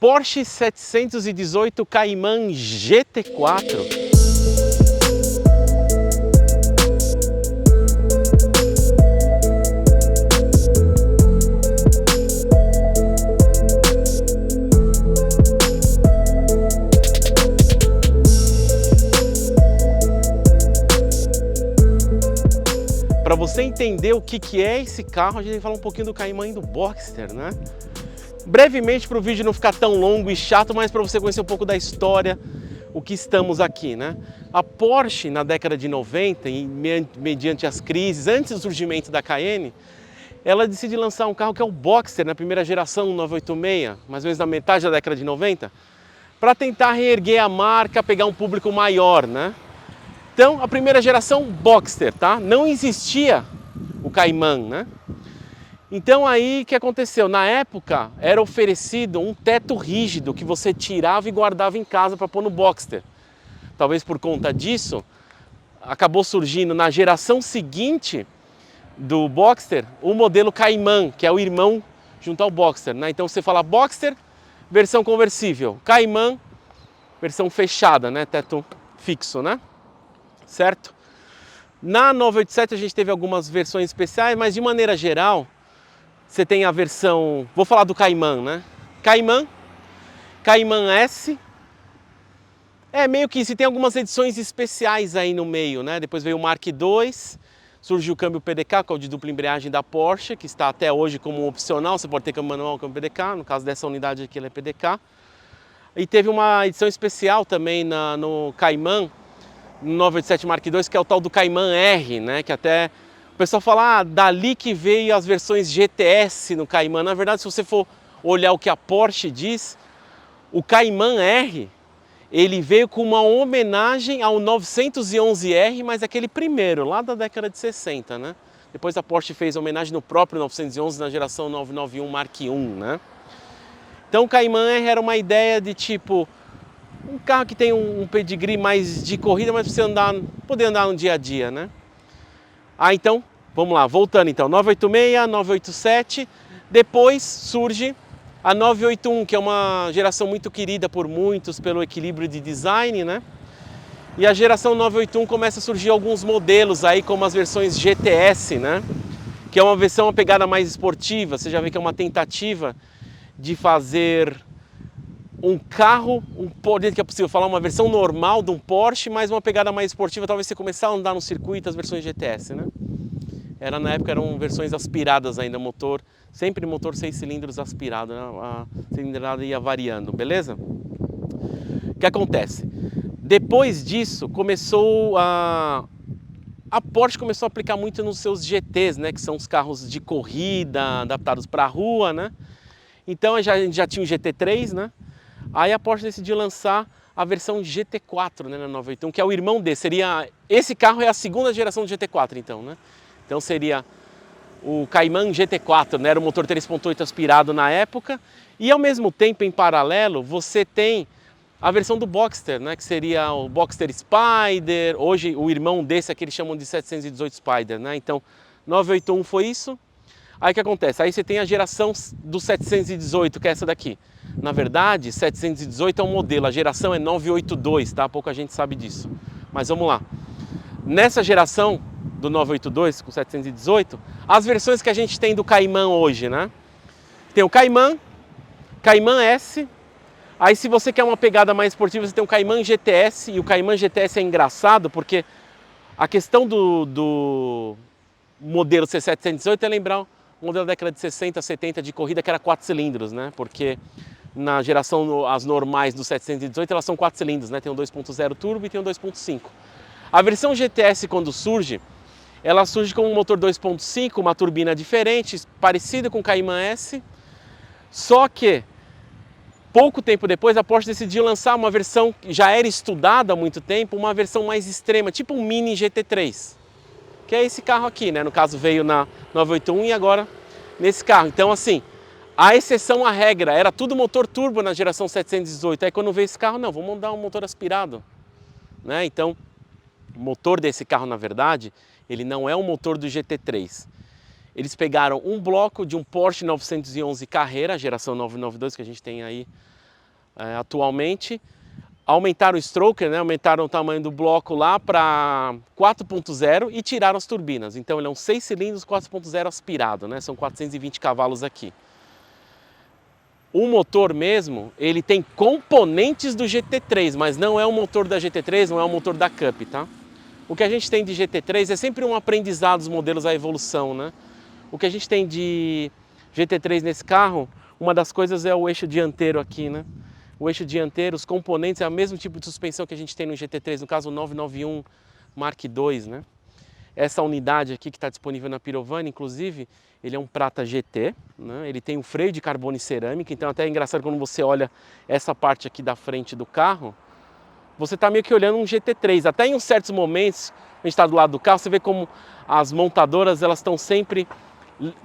Porsche 718 Cayman GT4. Para você entender o que é esse carro, a gente tem que falar um pouquinho do Cayman e do Boxster, né? Brevemente, para o vídeo não ficar tão longo e chato, mas para você conhecer um pouco da história, o que estamos aqui, né? A Porsche, na década de 90, e mediante as crises, antes do surgimento da Cayenne, ela decide lançar um carro que é o Boxster, na primeira geração, 986, mais ou menos na metade da década de 90, para tentar reerguer a marca, pegar um público maior, né? Então, a primeira geração Boxster, tá? Não existia o Cayman, né? Então aí o que aconteceu? Na época era oferecido um teto rígido que você tirava e guardava em casa para pôr no Boxster. Talvez por conta disso, acabou surgindo na geração seguinte do Boxster o modelo Cayman, que é o irmão junto ao Boxster, né? Então você fala Boxster, versão conversível, Cayman, versão fechada, né? Teto fixo, né? Certo? Na 987 a gente teve algumas versões especiais, mas de maneira geral, você tem a versão, vou falar do Cayman, né? Cayman, Cayman S, meio que isso, tem algumas edições especiais aí no meio, né? Depois veio o Mark II, surgiu o câmbio PDK, que é o de dupla embreagem da Porsche, que está até hoje como opcional, você pode ter câmbio manual ou câmbio PDK, no caso dessa unidade aqui ele é PDK. E teve uma edição especial também no Cayman, no 987 Mark II, que é o tal do Cayman R, né? Que até o pessoal fala, dali que veio as versões GTS no Cayman. Na verdade, se você for olhar o que a Porsche diz, o Cayman R, ele veio com uma homenagem ao 911R, mas aquele primeiro, lá da década de 60, né? Depois a Porsche fez homenagem no próprio 911 na geração 991 Mark I, né? Então o Cayman R era uma ideia de tipo, um carro que tem um pedigree mais de corrida, mas precisa poder andar no dia a dia, né? Então, vamos lá, voltando então, 986, 987, depois surge a 981, que é uma geração muito querida por muitos pelo equilíbrio de design, né? E a geração 981 começa a surgir alguns modelos aí, como as versões GTS, né? Que é uma versão, uma pegada mais esportiva, você já vê que é uma tentativa de fazer um carro, dentro que é possível falar uma versão normal de um Porsche, mas uma pegada mais esportiva, talvez você começar a andar no circuito, as versões GTS, né? Na época eram versões aspiradas ainda, sempre motor 6 cilindros aspirado, né? A cilindrada ia variando, beleza? O que acontece? Depois disso, a Porsche começou a aplicar muito nos seus GTs, né? Que são os carros de corrida, adaptados para a rua, né? Então a gente já tinha o GT3, né? Aí a Porsche decidiu lançar a versão GT4, né, na 981, que é o irmão desse. Esse carro é a segunda geração do GT4, então, né? Então seria o Cayman GT4, né? Era o motor 3.8 aspirado na época. E ao mesmo tempo, em paralelo, você tem a versão do Boxster, né? Que seria o Boxster Spider. Hoje o irmão desse aqui eles chamam de 718 Spider, né? Então 981 foi isso. Aí o que acontece? Aí você tem a geração do 718, que é essa daqui. Na verdade, 718 é um modelo, a geração é 982, tá? Pouca gente sabe disso. Mas vamos lá. Nessa geração do 982 com 718, as versões que a gente tem do Cayman hoje, né? Tem o Cayman, Cayman S. Aí se você quer uma pegada mais esportiva, você tem o Cayman GTS. E o Cayman GTS é engraçado porque a questão do modelo C718 é lembrar o modelo da década de 60, 70 de corrida que era 4 cilindros, né? Porque na geração, as normais do 718, elas são 4 cilindros, né? Tem um 2.0 turbo e tem um 2.5. A versão GTS, quando surge, ela surge com um motor 2.5, uma turbina diferente, parecida com o Cayman S, só que pouco tempo depois a Porsche decidiu lançar uma versão que já era estudada há muito tempo, uma versão mais extrema, tipo um Mini GT3, que é esse carro aqui, né? No caso veio na 981 e agora nesse carro. Então assim, a exceção à regra, era tudo motor turbo na geração 718, aí quando veio esse carro, não, vamos mandar um motor aspirado, né? Então, o motor desse carro, na verdade, ele não é o motor do GT3. Eles pegaram um bloco de um Porsche 911 Carrera, geração 992, que a gente tem aí atualmente. Aumentaram o stroker, né? Aumentaram o tamanho do bloco lá para 4.0 e tiraram as turbinas. Então ele é um 6 cilindros 4.0 aspirado, né? São 420 cavalos aqui. O motor mesmo, ele tem componentes do GT3, mas não é o motor da GT3, não é o motor da Cup, tá? O que a gente tem de GT3 é sempre um aprendizado dos modelos, a evolução, né? O que a gente tem de GT3 nesse carro, uma das coisas é o eixo dianteiro aqui, né? O eixo dianteiro, os componentes, é o mesmo tipo de suspensão que a gente tem no GT3, no caso o 991 Mark II, né? Essa unidade aqui que está disponível na Pirovani, inclusive, ele é um prata GT, né? Ele tem um freio de carbono e cerâmica, então até é engraçado quando você olha essa parte aqui da frente do carro, você está meio que olhando um GT3. Até em certos momentos, a gente está do lado do carro, você vê como as montadoras, elas estão sempre,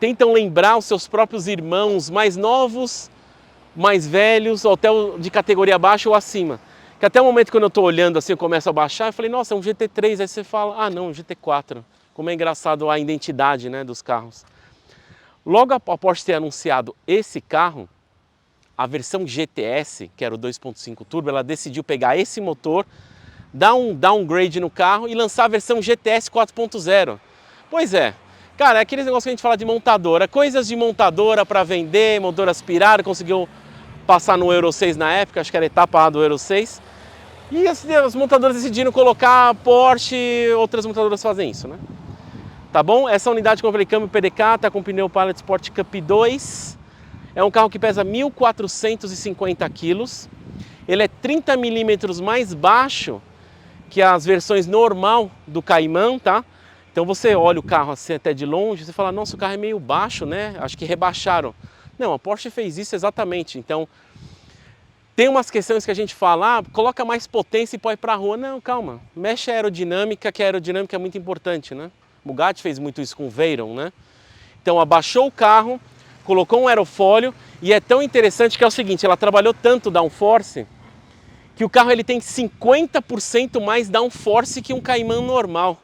tentam lembrar os seus próprios irmãos mais novos, mais velhos, ou até de categoria abaixo ou acima. Que até o momento quando eu estou olhando assim, eu começo a baixar, eu falei, nossa, é um GT3, aí você fala, ah não, um GT4. Como é engraçado a identidade, né, dos carros. Logo a Porsche ter anunciado esse carro, a versão GTS, que era o 2.5 turbo, ela decidiu pegar esse motor, dar um downgrade no carro e lançar a versão GTS 4.0. Pois é, cara, é aqueles negócios que a gente fala de montadora, coisas de montadora para vender, motor aspirado, conseguiu passar no Euro 6 na época, acho que era a etapa do Euro 6. E as montadoras decidiram colocar Porsche, outras montadoras fazem isso, né? Tá bom? Essa unidade, como eu falei, câmbio PDK, tá com pneu Pilot Sport Cup 2. É um carro que pesa 1.450 quilos. Ele é 30 milímetros mais baixo que as versões normal do Cayman, tá? Então você olha o carro assim até de longe, você fala, nossa, o carro é meio baixo, né? Acho que rebaixaram. Não, a Porsche fez isso exatamente. Então, tem umas questões que a gente fala, coloca mais potência e põe para a rua. Não, calma, mexe a aerodinâmica, que a aerodinâmica é muito importante, né? Bugatti fez muito isso com o Veyron, né? Então, abaixou o carro, colocou um aerofólio e é tão interessante que é o seguinte, ela trabalhou tanto downforce que o carro ele tem 50% mais downforce que um Cayman normal.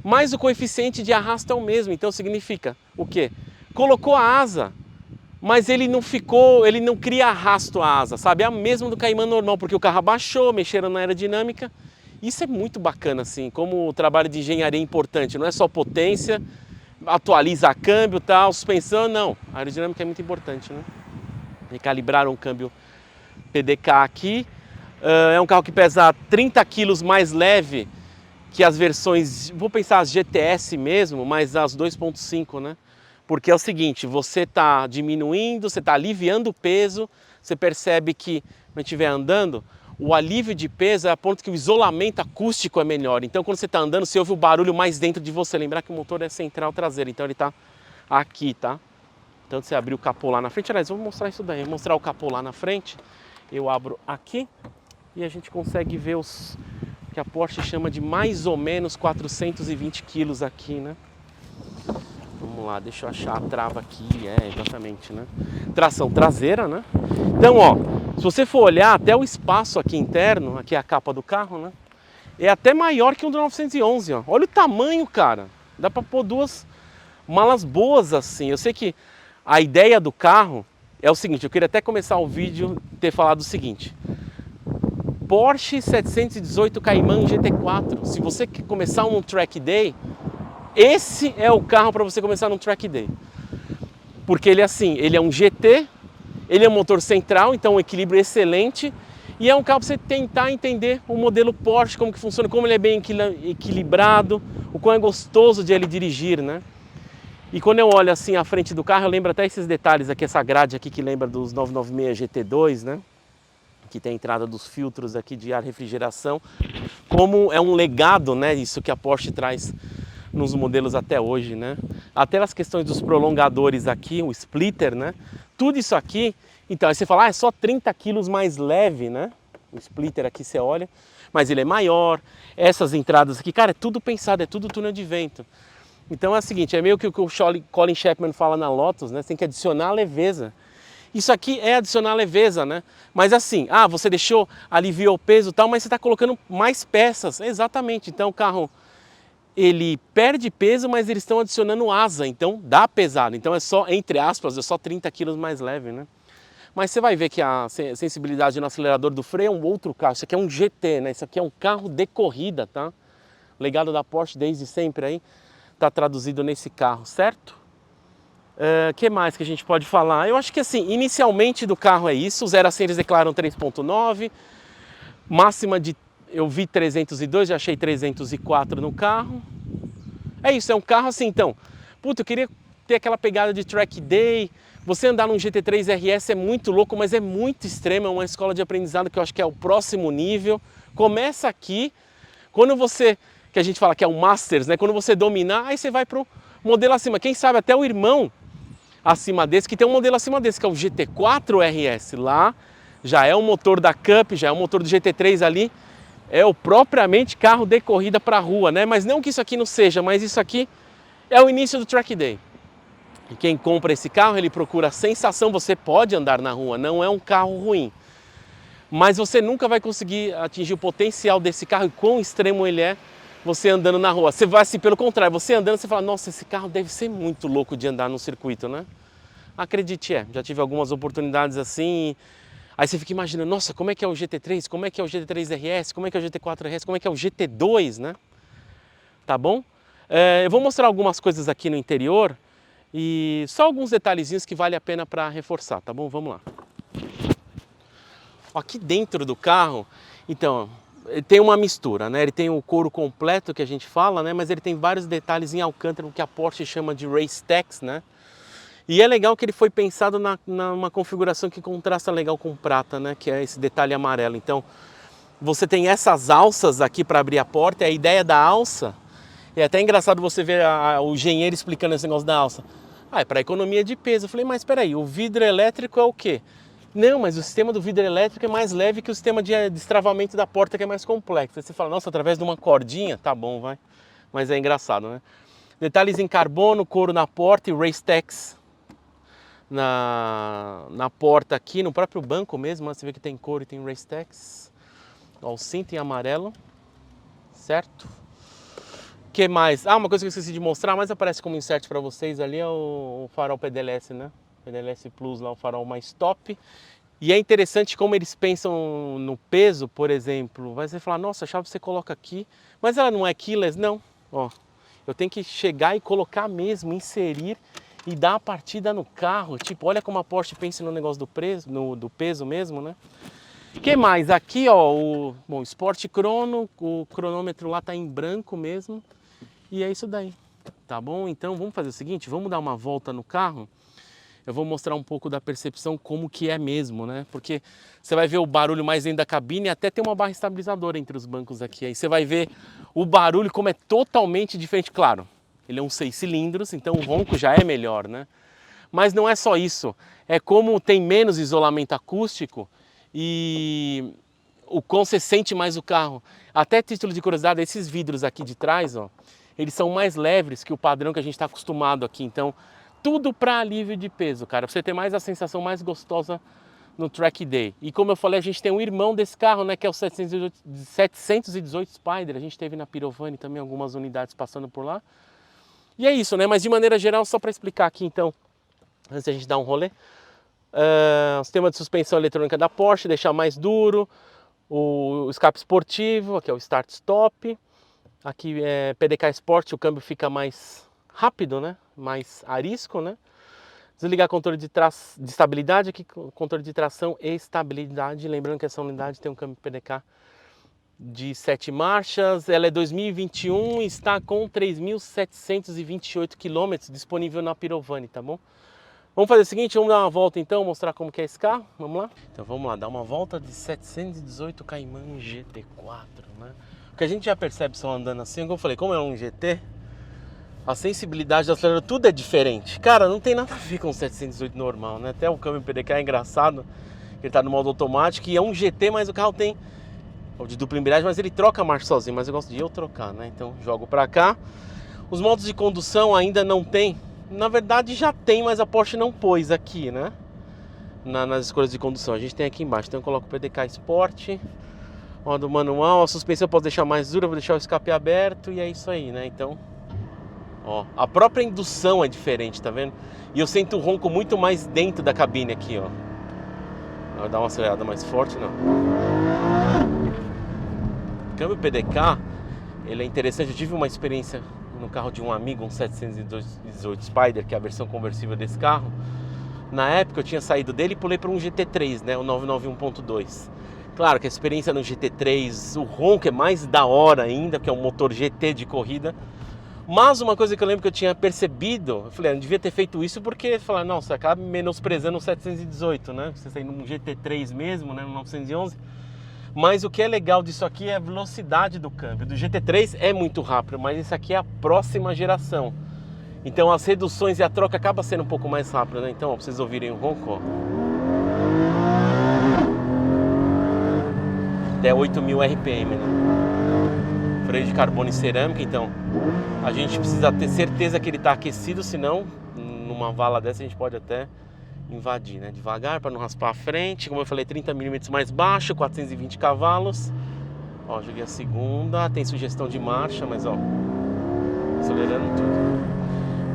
Mas o coeficiente de arrasto é o mesmo, então significa o quê? Colocou a asa, mas ele não cria arrasto à asa, sabe? É a mesma do Cayman normal, porque o carro abaixou, mexeram na aerodinâmica. Isso é muito bacana, assim, como o trabalho de engenharia é importante, não é só potência, atualiza câmbio, tal, suspensão, não. A aerodinâmica é muito importante, né? Recalibraram o câmbio PDK aqui. É um carro que pesa 30 quilos mais leve que as versões, vou pensar as GTS mesmo, mas as 2.5, né? Porque é o seguinte, você está diminuindo, você está aliviando o peso, você percebe que, quando a gente estiver andando, o alívio de peso é a ponto que o isolamento acústico é melhor. Então, quando você está andando, você ouve o barulho mais dentro de você. Lembrar que o motor é central traseiro, então ele está aqui, tá? Então, você abrir o capô lá na frente. Aliás, vou mostrar isso daí. Vou mostrar o capô lá na frente. Eu abro aqui e a gente consegue ver os que a Porsche chama de mais ou menos 420 quilos aqui, né? Vamos lá, deixa eu achar a trava aqui, exatamente, né? Tração traseira, né? Então, ó, se você for olhar até o espaço aqui interno, aqui é a capa do carro, né? É até maior que o do 911, ó. Olha o tamanho, cara. Dá pra pôr duas malas boas assim. Eu sei que a ideia do carro é o seguinte, eu queria até começar o vídeo ter falado o seguinte. Porsche 718 Cayman GT4. Se você quer começar um track day, esse é o carro para você começar num track day. Porque ele é assim, ele é um GT, ele é um motor central, então um equilíbrio excelente. E é um carro para você tentar entender o modelo Porsche, como que funciona, como ele é bem equilibrado, o quão é gostoso de ele dirigir, né? E quando eu olho assim a frente do carro, eu lembro até esses detalhes aqui, essa grade aqui que lembra dos 996 GT2, né? Que tem a entrada dos filtros aqui de ar refrigeração, como é um legado, né, isso que a Porsche traz nos modelos até hoje, né? Até as questões dos prolongadores aqui, o splitter, né? Tudo isso aqui, então aí você fala, é só 30 quilos mais leve, né? O splitter aqui você olha, mas ele é maior, essas entradas aqui, cara, é tudo pensado, é tudo túnel de vento. Então é o seguinte, é meio que o que o Colin Chapman fala na Lotus, né? Você tem que adicionar leveza. Isso aqui é adicionar leveza, né? Mas assim, você deixou, aliviou o peso e tal, mas você está colocando mais peças. Exatamente, então o carro, ele perde peso, mas eles estão adicionando asa, então dá pesado. Então é só, entre aspas, é só 30 quilos mais leve, né? Mas você vai ver que a sensibilidade no acelerador do freio é um outro carro. Isso aqui é um GT, né? Isso aqui é um carro de corrida, tá? Legado da Porsche desde sempre aí, tá traduzido nesse carro, certo? Que mais que a gente pode falar? Eu acho que assim, inicialmente do carro é isso. 0 a 100 eles declaram 3.9. Máxima de... Eu vi 302, já achei 304 no carro. É isso, é um carro assim, então. Puta, eu queria ter aquela pegada de track day. Você andar num GT3 RS é muito louco, mas é muito extremo. É uma escola de aprendizado que eu acho que é o próximo nível. Começa aqui. Quando você, que a gente fala que é o Masters, né? Quando você dominar, aí você vai pro modelo acima. Quem sabe até o irmão acima desse, que tem um modelo acima desse, que é o GT4 RS. Lá já é o motor da Cup, já é o motor do GT3 ali. É o propriamente carro de corrida para rua, né? Mas não que isso aqui não seja, mas isso aqui é o início do track day. E quem compra esse carro, ele procura a sensação, você pode andar na rua, não é um carro ruim. Mas você nunca vai conseguir atingir o potencial desse carro e quão extremo ele é você andando na rua. Você vai assim, pelo contrário, você andando, você fala, nossa, esse carro deve ser muito louco de andar no circuito, né? Acredite, já tive algumas oportunidades assim. Aí você fica imaginando, nossa, como é que é o GT3, como é que é o GT3 RS, como é que é o GT4 RS, como é que é o GT2, né? Tá bom? Eu vou mostrar algumas coisas aqui no interior e só alguns detalhezinhos que vale a pena para reforçar, tá bom? Vamos lá. Aqui dentro do carro, então, tem uma mistura, né? Ele tem o couro completo que a gente fala, né? Mas ele tem vários detalhes em alcântara, o que a Porsche chama de Race Tex, né? E é legal que ele foi pensado numa configuração que contrasta legal com prata, né? Que é esse detalhe amarelo. Então, você tem essas alças aqui para abrir a porta, e a ideia da alça, é até engraçado você ver o engenheiro explicando esse negócio da alça. É para economia de peso. Eu falei, mas espera aí, o vidro elétrico é o quê? Não, mas o sistema do vidro elétrico é mais leve que o sistema de destravamento da porta, que é mais complexo. Aí você fala, nossa, através de uma cordinha? Tá bom, vai. Mas é engraçado, né? Detalhes em carbono, couro na porta e Race Tex na porta aqui, no próprio banco mesmo. Você vê que tem couro e tem Race Tex. Ó, o cinto em amarelo, certo? O que mais? Uma coisa que eu esqueci de mostrar, mas aparece como insert para vocês ali, é o farol PDLS, né? PDLS Plus lá, o farol mais top. E é interessante como eles pensam no peso, por exemplo. Vai você falar, nossa, a chave você coloca aqui, mas ela não é keyless? Não. Ó, eu tenho que chegar e colocar mesmo, inserir e dar a partida no carro. Tipo, olha como a Porsche pensa no negócio do peso mesmo, né? O que mais? Aqui, ó, o Sport Chrono, o cronômetro lá tá em branco mesmo. E é isso daí, tá bom? Então vamos fazer o seguinte, vamos dar uma volta no carro. Eu vou mostrar um pouco da percepção como que é mesmo, né? Porque você vai ver o barulho mais dentro da cabine e até tem uma barra estabilizadora entre os bancos aqui. Aí você vai ver o barulho como é totalmente diferente. Claro, ele é um 6 cilindros, então o ronco já é melhor, né? Mas não é só isso. É como tem menos isolamento acústico e o quão você sente mais o carro. Até título de curiosidade, esses vidros aqui de trás, ó, eles são mais leves que o padrão que a gente está acostumado aqui. Então, tudo para alívio de peso, cara. Pra você ter mais a sensação mais gostosa no track day. E como eu falei, a gente tem um irmão desse carro, né? Que é o 718 Spider. A gente teve na Pirovani também algumas unidades passando por lá. E é isso, né? Mas de maneira geral, só para explicar aqui, então, antes da gente dar um rolê. O sistema de suspensão eletrônica da Porsche, deixar mais duro. O escape esportivo, aqui é o start-stop. Aqui é PDK Sport, o câmbio fica mais rápido, né? Mais arisco, né? Desligar controle de estabilidade, aqui controle de tração e estabilidade. Lembrando que essa unidade tem um câmbio PDK de 7 marchas. Ela é 2021 e está com 3.728 km disponível na Pirovani, tá bom? Vamos fazer o seguinte, vamos dar uma volta então, mostrar como que é esse carro. Vamos lá? Então vamos lá, dar uma volta de 718 Cayman GT4, né? O que a gente já percebe só andando assim, como eu falei, como é um GT, a sensibilidade do acelerador, tudo é diferente. Cara, não tem nada a ver com o 718 normal, né? Até o câmbio PDK é engraçado, ele tá no modo automático e é um GT, mas o carro tem o de dupla embreagem, mas ele troca a marcha sozinho, mas eu gosto de eu trocar, né? Então jogo pra cá. Os modos de condução ainda não tem, na verdade já tem, mas a Porsche não pôs aqui, né? Nas escolhas de condução, a gente tem aqui embaixo, então eu coloco o PDK Sport, modo manual, a suspensão eu posso deixar mais dura, vou deixar o escape aberto e é isso aí, né? Então, ó, a própria indução é diferente, tá vendo? E eu sinto o ronco muito mais dentro da cabine aqui, ó. Vai dar uma acelerada mais forte, não. O câmbio PDK, ele é interessante. Eu tive uma experiência no carro de um amigo, um 718 Spider, que é a versão conversível desse carro. Na época eu tinha saído dele e pulei para um GT3, né, o 991.2. Claro que a experiência no GT3, o ronco é mais da hora ainda, porque é um motor GT de corrida. Mas uma coisa que eu lembro que eu tinha percebido, eu falei, não devia ter feito isso porque, falar, não, você acaba menosprezando o 718, né? Você está indo num GT3 mesmo, né, no 911. Mas o que é legal disso aqui é a velocidade do câmbio. Do GT3 é muito rápido, mas esse aqui é a próxima geração. Então as reduções e a troca acaba sendo um pouco mais rápida, né? Então, ó, pra vocês ouvirem o ronco, ó. Até 8.000 RPM, né? Freio de carbono e cerâmica, então a gente precisa ter certeza que ele está aquecido, senão numa vala dessa a gente pode até invadir, né? Devagar para não raspar a frente, como eu falei, 30 mm mais baixo, 420 cavalos. Ó, joguei a segunda, tem sugestão de marcha, mas ó, acelerando tudo.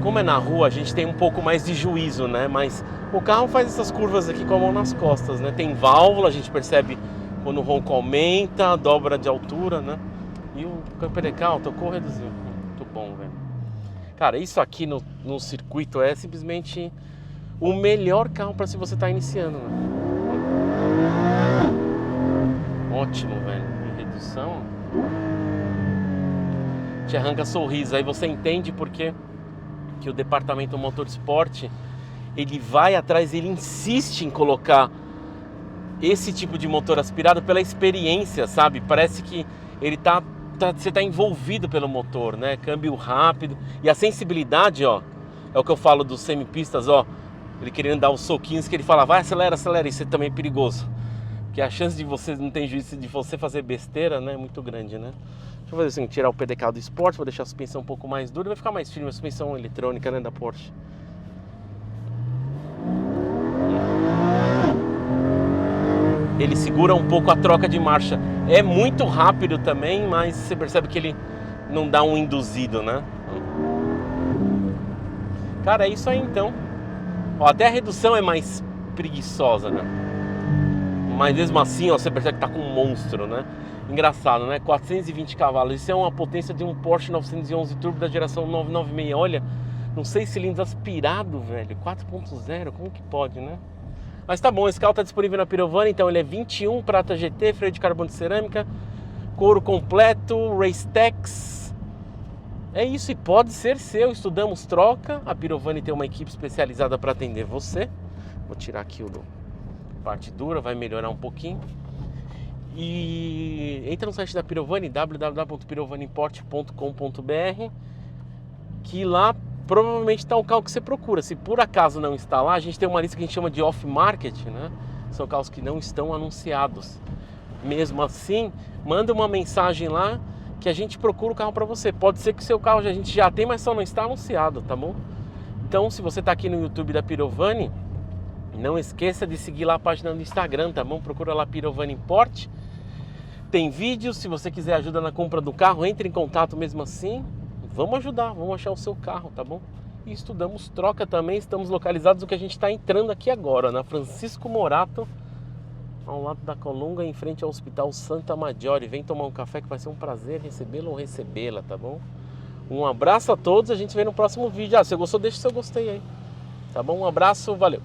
Como é na rua, a gente tem um pouco mais de juízo, né? Mas o carro faz essas curvas aqui com a mão nas costas, né? Tem válvula, a gente percebe quando o ronco aumenta, dobra de altura, né? E o câmbio PDK, tocou, reduziu. Muito bom, velho. Cara, isso aqui no circuito é simplesmente o melhor carro para se você estar iniciando, né? Ótimo, velho. Em redução. Te arranca sorriso. Aí você entende porque que o departamento Motorsport, ele vai atrás, ele insiste em colocar esse tipo de motor aspirado pela experiência, sabe? Parece que ele você está envolvido pelo motor, né? Câmbio rápido. E a sensibilidade, ó, é o que eu falo dos semipistas, ó. Ele querendo dar os soquinhos que ele fala, vai, acelera, acelera. Isso é também perigoso. Porque a chance de você, não tem juízo de você fazer besteira, né? É muito grande, né? Deixa eu fazer assim, tirar o PDK do Sport, vou deixar a suspensão um pouco mais dura. Vai ficar mais firme a suspensão eletrônica, né, da Porsche. Ele segura um pouco a troca de marcha. É muito rápido também, mas você percebe que ele não dá um induzido, né? Cara, é isso aí então. Ó, até a redução é mais preguiçosa, né? Mas mesmo assim, ó, você percebe que tá com um monstro, né? Engraçado, né? 420 cavalos. Isso é uma potência de um Porsche 911 Turbo da geração 996. Olha, não 6 cilindros aspirado, velho. 4.0, como que pode, né? Mas tá bom, esse carro tá disponível na Pirovani, então ele é 21, prata GT, freio de carbono de cerâmica, couro completo, Racetex. É isso, e pode ser seu. Estudamos troca. A Pirovani tem uma equipe especializada para atender você. Vou tirar aqui o parte dura, vai melhorar um pouquinho. E entra no site da Pirovani, www.pirovaniimport.com.br, que lá provavelmente está o carro que você procura. Se por acaso não está lá, a gente tem uma lista que a gente chama de off-market, né? São carros que não estão anunciados. Mesmo assim, manda uma mensagem lá que a gente procura o carro para você. Pode ser que o seu carro a gente já tem, mas só não está anunciado, tá bom? Então, se você está aqui no YouTube da Pirovani, não esqueça de seguir lá a página no Instagram, tá bom? Procura lá Pirovani Import. Tem vídeos, se você quiser ajuda na compra do carro, entre em contato mesmo assim. Vamos ajudar, vamos achar o seu carro, tá bom? E estudamos troca também, estamos localizados no que a gente está entrando aqui agora, na Francisco Morato, ao lado da Colunga, em frente ao Hospital Santa Maggiore. Vem tomar um café que vai ser um prazer recebê-lo ou recebê-la, tá bom? Um abraço a todos, a gente se vê no próximo vídeo. Se você gostou, deixa o seu gostei aí, tá bom? Um abraço, valeu!